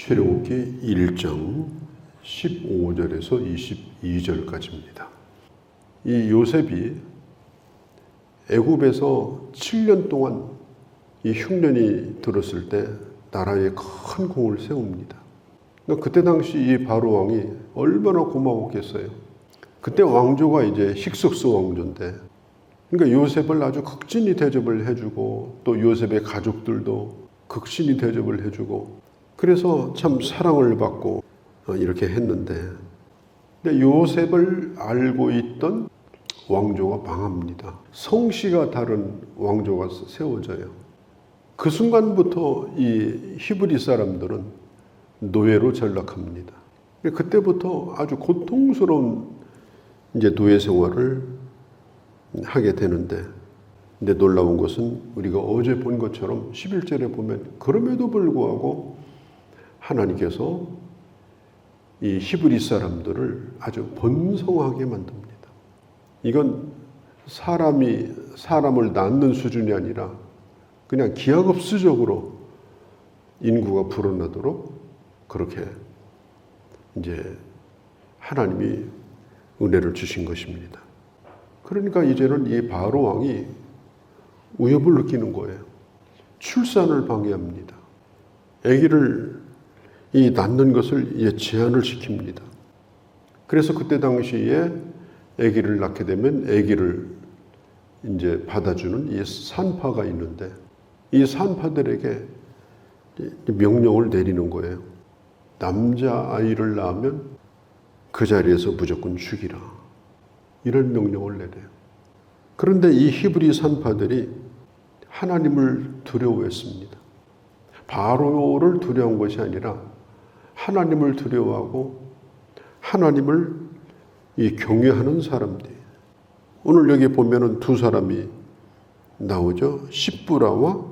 출애굽기 1장 15절에서 22절까지입니다. 이 요셉이 애굽에서 7년 동안 이 흉년이 들었을 때 나라에 큰 공을 세웁니다. 그때 당시 이 바로 왕이 얼마나 고마웠겠어요. 그때 왕조가 이제 힉소스 왕조인데, 그러니까 요셉을 아주 극진히 대접을 해주고 또 요셉의 가족들도 극진히 대접을 해주고, 그래서 참 사랑을 받고 이렇게 했는데, 근데 요셉을 알고 있던 왕조가 망합니다. 성씨가 다른 왕조가 세워져요. 그 순간부터 이 히브리 사람들은 노예로 전락합니다. 그때부터 아주 고통스러운 이제 노예 생활을 하게 되는데, 근데 놀라운 것은 우리가 어제 본 것처럼 11절에 보면 그럼에도 불구하고 하나님께서 이 히브리 사람들을 아주 번성하게 만듭니다. 이건 사람이 사람을 낳는 수준이 아니라 그냥 기하급수적으로 인구가 불어나도록 그렇게 이제 하나님이 은혜를 주신 것입니다. 그러니까 이제는 이 바로 왕이 위협을 느끼는 거예요. 출산을 방해합니다. 아기를 이 낳는 것을 제한을 시킵니다. 그래서 그때 당시에 아기를 낳게 되면 아기를 이제 받아주는 이 산파가 있는데, 이 산파들에게 명령을 내리는 거예요. 남자 아이를 낳으면 그 자리에서 무조건 죽이라. 이런 명령을 내려요. 그런데 이 히브리 산파들이 하나님을 두려워했습니다. 바로를 두려운 것이 아니라 하나님을 두려워하고 하나님을 경외하는 사람들이에요. 오늘 여기 보면은 두 사람이 나오죠. 십부라와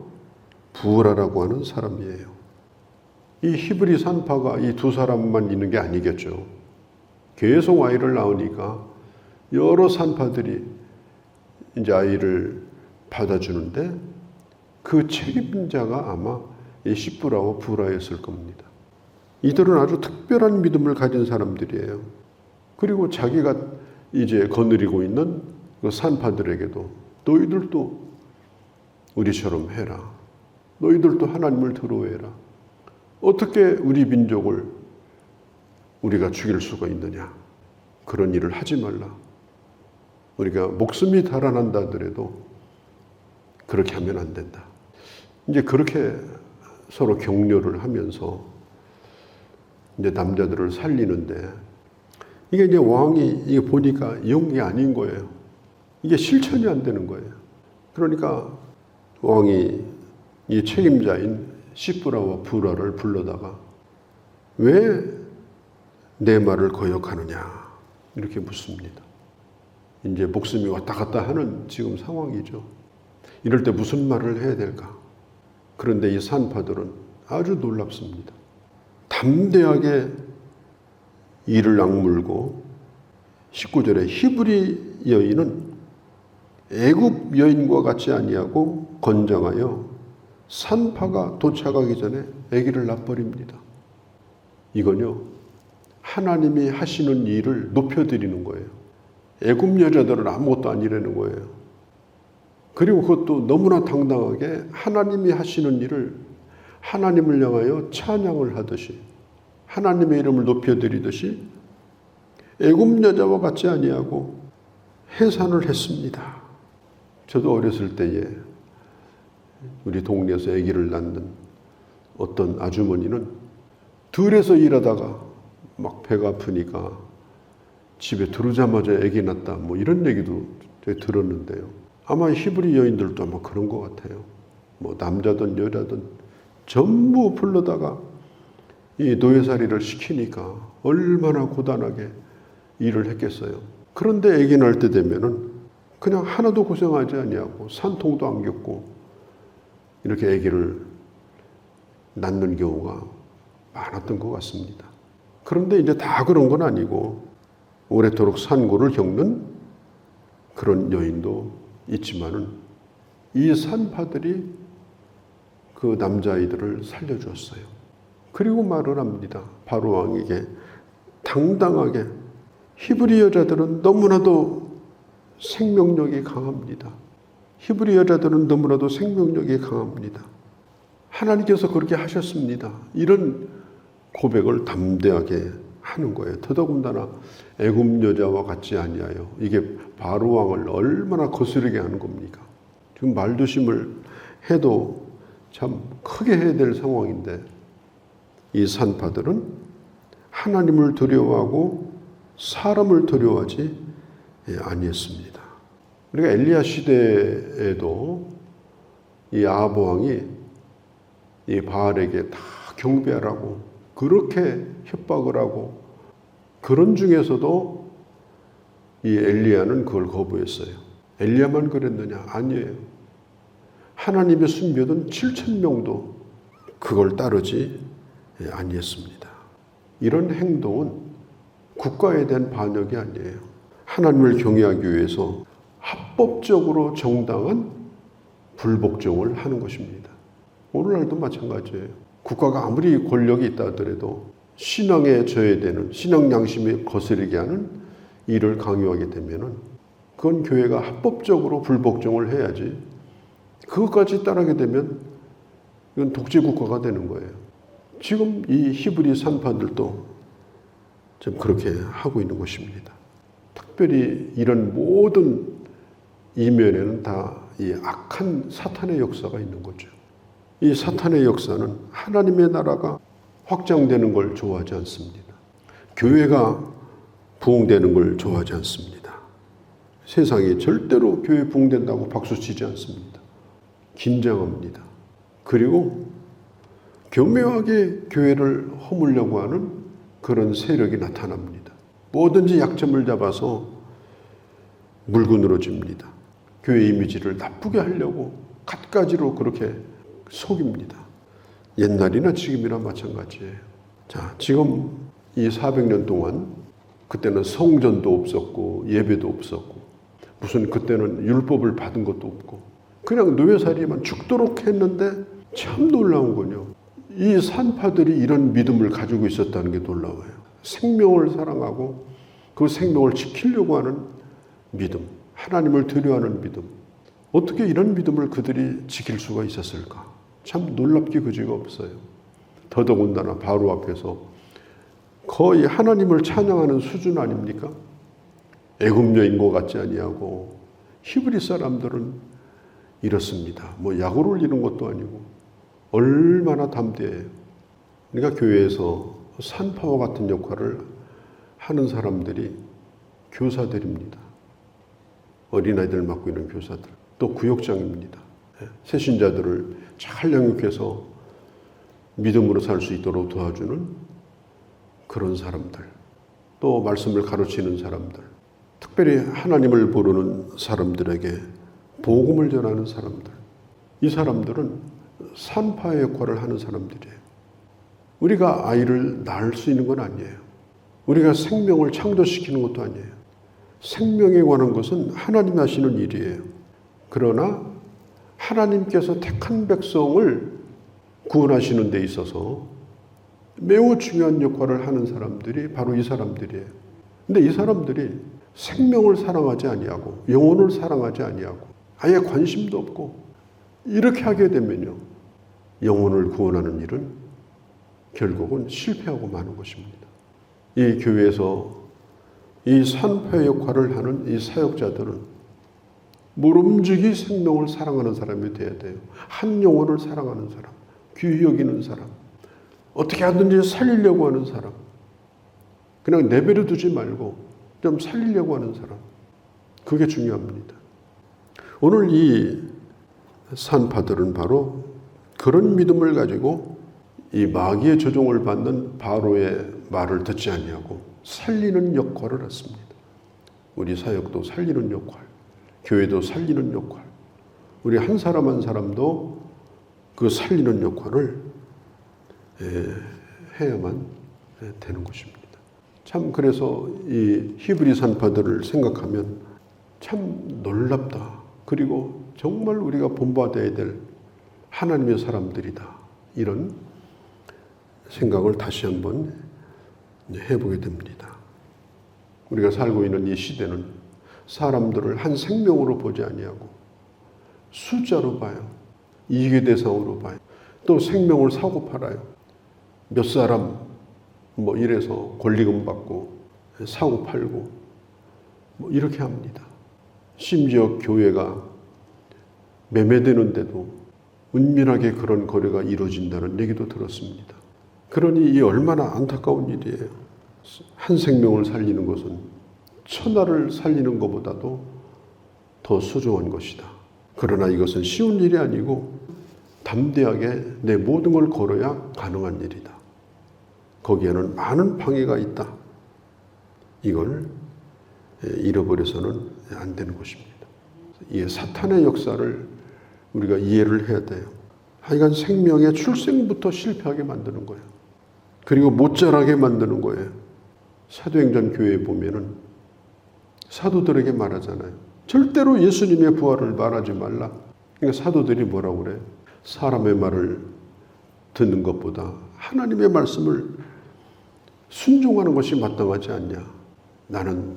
부라라고 하는 사람이에요. 이 히브리 산파가 이 두 사람만 있는 게 아니겠죠. 계속 아이를 낳으니까 여러 산파들이 이제 아이를 받아주는데, 그 책임자가 아마 이 십부라와 부라였을 겁니다. 이들은 아주 특별한 믿음을 가진 사람들이에요. 그리고 자기가 이제 거느리고 있는 그 산파들에게도 너희들도 우리처럼 해라. 너희들도 하나님을 두려워해라. 어떻게 우리 민족을 우리가 죽일 수가 있느냐. 그런 일을 하지 말라. 우리가 목숨이 달아난다 하더라도 그렇게 하면 안 된다. 이제 그렇게 서로 격려를 하면서 이제 남자들을 살리는데, 이게 이제 왕이 이게 보니까 이런 게 아닌 거예요. 이게 실천이 안 되는 거예요. 그러니까 왕이 이 책임자인 시브라와 부라를 불러다가 왜 내 말을 거역하느냐 이렇게 묻습니다. 이제 목숨이 왔다 갔다 하는 지금 상황이죠. 이럴 때 무슨 말을 해야 될까? 그런데 이 산파들은 아주 놀랍습니다. 담대하게 이를 악물고, 19절에 히브리 여인은 애굽 여인과 같지 아니하고 건장하여 산파가 도착하기 전에 아기를 낳아버립니다. 이건요, 하나님이 하시는 일을 높여드리는 거예요. 애굽 여자들은 아무것도 아니라는 거예요. 그리고 그것도 너무나 당당하게 하나님이 하시는 일을 하나님을 향하여 찬양을 하듯이, 하나님의 이름을 높여드리듯이 애굽 여자와 같지 아니하고 해산을 했습니다. 저도 어렸을 때에 우리 동네에서 아기를 낳는 어떤 아주머니는 들에서 일하다가 막 배가 아프니까 집에 들어오자마자 아기 낳았다, 뭐 이런 얘기도 들었는데요. 아마 히브리 여인들도 아마 그런 것 같아요. 뭐 남자든 여자든 전부 불러다가 이 노예살이를 시키니까 얼마나 고단하게 일을 했겠어요. 그런데 아기 낳을 때 되면은 그냥 하나도 고생하지 아니하고 산통도 안 겪고 이렇게 아기를 낳는 경우가 많았던 것 같습니다. 그런데 이제 다 그런 건 아니고 오래도록 산고를 겪는 그런 여인도 있지만은, 이 산파들이 그 남자아이들을 살려주었어요. 그리고 말을 합니다. 바로 왕에게 당당하게. 히브리 여자들은 너무나도 생명력이 강합니다. 히브리 여자들은 너무나도 생명력이 강합니다. 하나님께서 그렇게 하셨습니다. 이런 고백을 담대하게 하는 거예요. 더더군다나 애굽 여자와 같지 아니하여. 이게 바로 왕을 얼마나 거스르게 하는 겁니까? 지금 말조심을 해도 참 크게 해야 될 상황인데 이 산파들은 하나님을 두려워하고 사람을 두려워하지 아니했습니다. 그러니까 엘리야 시대에도 이 아합 왕이 이 바알에게 다 경배하라고 그렇게 협박을 하고, 그런 중에서도 이 엘리야는 그걸 거부했어요. 엘리야만 그랬느냐? 아니에요. 하나님의 순교든 7,000명도 그걸 따르지 아니했습니다. 이런 행동은 국가에 대한 반역이 아니에요. 하나님을 경외하기 위해서 합법적으로 정당한 불복종을 하는 것입니다. 오늘날도 마찬가지예요. 국가가 아무리 권력이 있다 하더라도 신앙에 저해되는, 신앙 양심이 거스르게 하는 일을 강요하게 되면은 그건 교회가 합법적으로 불복종을 해야지, 그것까지 따르게 되면 이건 독재 국가가 되는 거예요. 지금 이 히브리 산파들도 좀 그렇게 하고 있는 것입니다. 특별히 이런 모든 이면에는 다 이 악한 사탄의 역사가 있는 거죠. 이 사탄의 역사는 하나님의 나라가 확장되는 걸 좋아하지 않습니다. 교회가 부흥되는 걸 좋아하지 않습니다. 세상이 절대로 교회 부흥된다고 박수치지 않습니다. 긴장합니다. 그리고 교묘하게 교회를 허물려고 하는 그런 세력이 나타납니다. 뭐든지 약점을 잡아서 물건으로 줍니다. 교회 이미지를 나쁘게 하려고 갖가지로 그렇게 속입니다. 옛날이나 지금이나 마찬가지예요. 자, 지금 이 400년 동안 그때는 성전도 없었고 예배도 없었고 무슨 그때는 율법을 받은 것도 없고 그냥 노예살이만 죽도록 했는데 참 놀라운 건요. 이 산파들이 이런 믿음을 가지고 있었다는 게 놀라워요. 생명을 사랑하고 그 생명을 지키려고 하는 믿음, 하나님을 두려워하는 믿음. 어떻게 이런 믿음을 그들이 지킬 수가 있었을까? 참 놀랍기 그지가 없어요. 더더군다나 바로 앞에서 거의 하나님을 찬양하는 수준 아닙니까? 애굽 여인과 같지 아니하고 히브리 사람들은 이렇습니다. 뭐 약을 올리는 것도 아니고 얼마나 담대해요. 그러니까 교회에서 산파와 같은 역할을 하는 사람들이 교사들입니다. 어린아이들 맡고 있는 교사들, 또 구역장입니다. 새신자들을 잘 양육해서 믿음으로 살 수 있도록 도와주는 그런 사람들, 또 말씀을 가르치는 사람들, 특별히 하나님을 부르는 사람들에게 복음을 전하는 사람들, 이 사람들은 산파의 역할을 하는 사람들이에요. 우리가 아이를 낳을 수 있는 건 아니에요. 우리가 생명을 창조시키는 것도 아니에요. 생명에 관한 것은 하나님이 하시는 일이에요. 그러나 하나님께서 택한 백성을 구원하시는 데 있어서 매우 중요한 역할을 하는 사람들이 바로 이 사람들이에요. 근데 이 사람들이 생명을 사랑하지 아니하고 영혼을 사랑하지 아니하고 아예 관심도 없고 이렇게 하게 되면요, 영혼을 구원하는 일은 결국은 실패하고 마는 것입니다. 이 교회에서 이 산파 역할을 하는 이 사역자들은 모름지기 생명을 사랑하는 사람이 되어야 돼요. 한 영혼을 사랑하는 사람, 귀히 여기는 사람, 어떻게 하든지 살리려고 하는 사람, 그냥 내버려 두지 말고 좀 살리려고 하는 사람, 그게 중요합니다. 오늘 이 산파들은 바로 그런 믿음을 가지고 이 마귀의 조종을 받는 바로의 말을 듣지 아니하고 살리는 역할을 했습니다. 우리 사역도 살리는 역할, 교회도 살리는 역할, 우리 한 사람 한 사람도 그 살리는 역할을 해야만 되는 것입니다. 참 그래서 이 히브리 산파들을 생각하면 참 놀랍다. 그리고 정말 우리가 본받아야 될 하나님의 사람들이다. 이런 생각을 다시 한번 해보게 됩니다. 우리가 살고 있는 이 시대는 사람들을 한 생명으로 보지 아니하고 숫자로 봐요. 이익의 대상으로 봐요. 또 생명을 사고 팔아요. 몇 사람 이래서 권리금 받고 사고 팔고 이렇게 합니다. 심지어 교회가 매매되는데도 은밀하게 그런 거래가 이루어진다는 얘기도 들었습니다. 그러니 이 얼마나 안타까운 일이에요. 한 생명을 살리는 것은 천하를 살리는 것보다도 더 소중한 것이다. 그러나 이것은 쉬운 일이 아니고 담대하게 내 모든 걸 걸어야 가능한 일이다. 거기에는 많은 방해가 있다. 이걸 잃어버려서는 안 되는 것입니다. 이 사탄의 역사를 우리가 이해를 해야 돼요. 하여간 생명의 출생부터 실패하게 만드는 거예요. 그리고 못 자라게 만드는 거예요. 사도행전 교회에 보면은 사도들에게 말하잖아요. 절대로 예수님의 부활을 말하지 말라. 그러니까 사도들이 뭐라고 그래요? 사람의 말을 듣는 것보다 하나님의 말씀을 순종하는 것이 마땅하지 않냐. 나는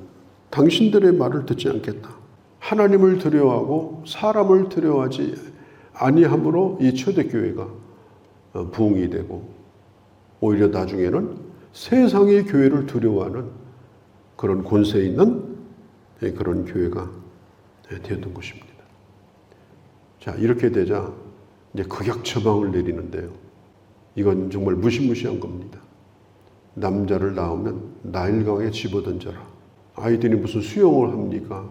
당신들의 말을 듣지 않겠다. 하나님을 두려워하고 사람을 두려워하지 아니함으로 이 초대교회가 부흥이 되고 오히려 나중에는 세상의 교회를 두려워하는 그런 권세 있는 그런 교회가 되었던 것입니다. 자, 이렇게 되자 이제 극약 처방을 내리는데요. 이건 정말 무시무시한 겁니다. 남자를 낳으면 나일강에 집어던져라. 아이들이 무슨 수영을 합니까?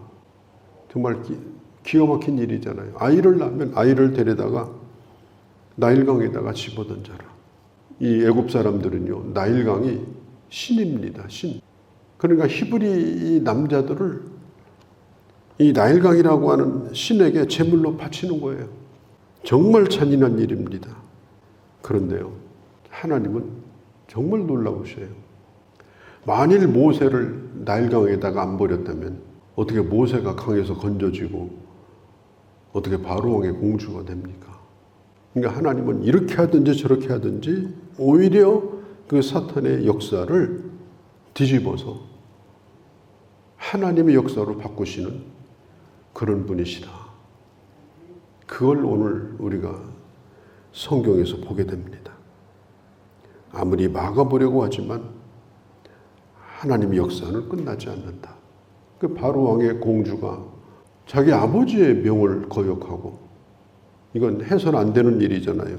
정말 기가 막힌 일이잖아요. 아이를 낳으면 아이를 데려다가 나일강에다가 집어던져라. 이 애굽 사람들은요, 나일강이 신입니다. 신. 그러니까 히브리 이 남자들을 이 나일강이라고 하는 신에게 제물로 바치는 거예요. 정말 잔인한 일입니다. 그런데요, 하나님은 정말 놀라우셔요. 만일 모세를 나일강에다가 안 버렸다면 어떻게 모세가 강에서 건져지고 어떻게 바로왕의 공주가 됩니까? 그러니까 하나님은 이렇게 하든지 저렇게 하든지 오히려 그 사탄의 역사를 뒤집어서 하나님의 역사로 바꾸시는 그런 분이시다. 그걸 오늘 우리가 성경에서 보게 됩니다. 아무리 막아보려고 하지만 하나님의 역사는 끝나지 않는다. 그 바로왕의 공주가 자기 아버지의 명을 거역하고, 이건 해서는 안 되는 일이잖아요.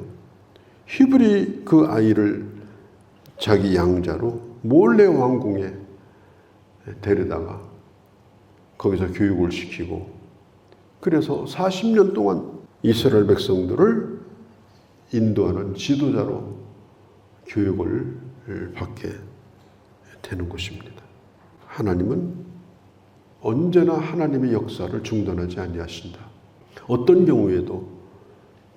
히브리 그 아이를 자기 양자로 몰래 왕궁에 데려다가 거기서 교육을 시키고, 그래서 40년 동안 이스라엘 백성들을 인도하는 지도자로 교육을 받게 되는 것입니다. 하나님은 언제나 하나님의 역사를 중단하지 아니하신다. 어떤 경우에도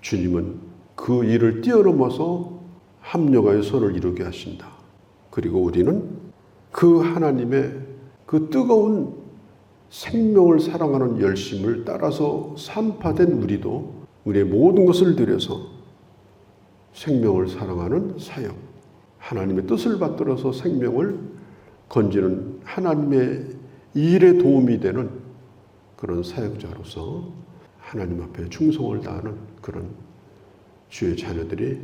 주님은 그 일을 뛰어넘어서 합력하여 선을 이루게 하신다. 그리고 우리는 그 하나님의 그 뜨거운 생명을 사랑하는 열심을 따라서 산파된 우리도 우리의 모든 것을 들여서 생명을 사랑하는 사역, 하나님의 뜻을 받들어서 생명을 건지는 하나님의 일에 도움이 되는 그런 사역자로서 하나님 앞에 충성을 다하는 그런 주의 자녀들이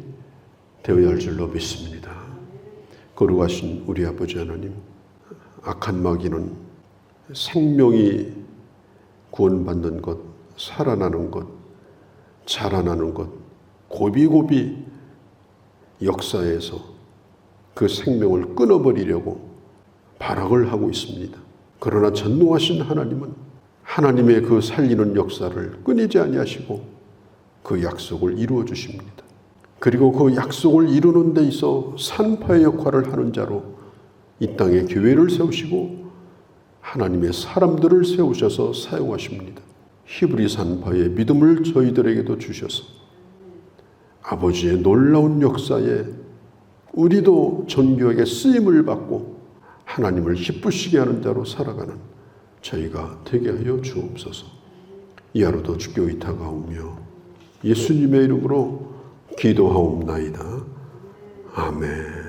되어야 할 줄로 믿습니다. 거룩하신 우리 아버지 하나님, 악한 마귀는 생명이 구원받는 것, 살아나는 것, 자라나는 것, 고비고비 역사에서 그 생명을 끊어버리려고 발악을 하고 있습니다. 그러나 전능하신 하나님은 하나님의 그 살리는 역사를 끊이지 아니하시고 그 약속을 이루어 주십니다. 그리고 그 약속을 이루는 데 있어 산파의 역할을 하는 자로 이 땅에 교회를 세우시고 하나님의 사람들을 세우셔서 사용하십니다. 히브리 산파의 믿음을 저희들에게도 주셔서 아버지의 놀라운 역사에 우리도 존귀하게 쓰임을 받고 하나님을 기쁘시게 하는 자로 살아가는 저희가 되게 하여 주옵소서. 이 하루도 주께 의탁하오며 예수님의 이름으로 기도하옵나이다. 아멘.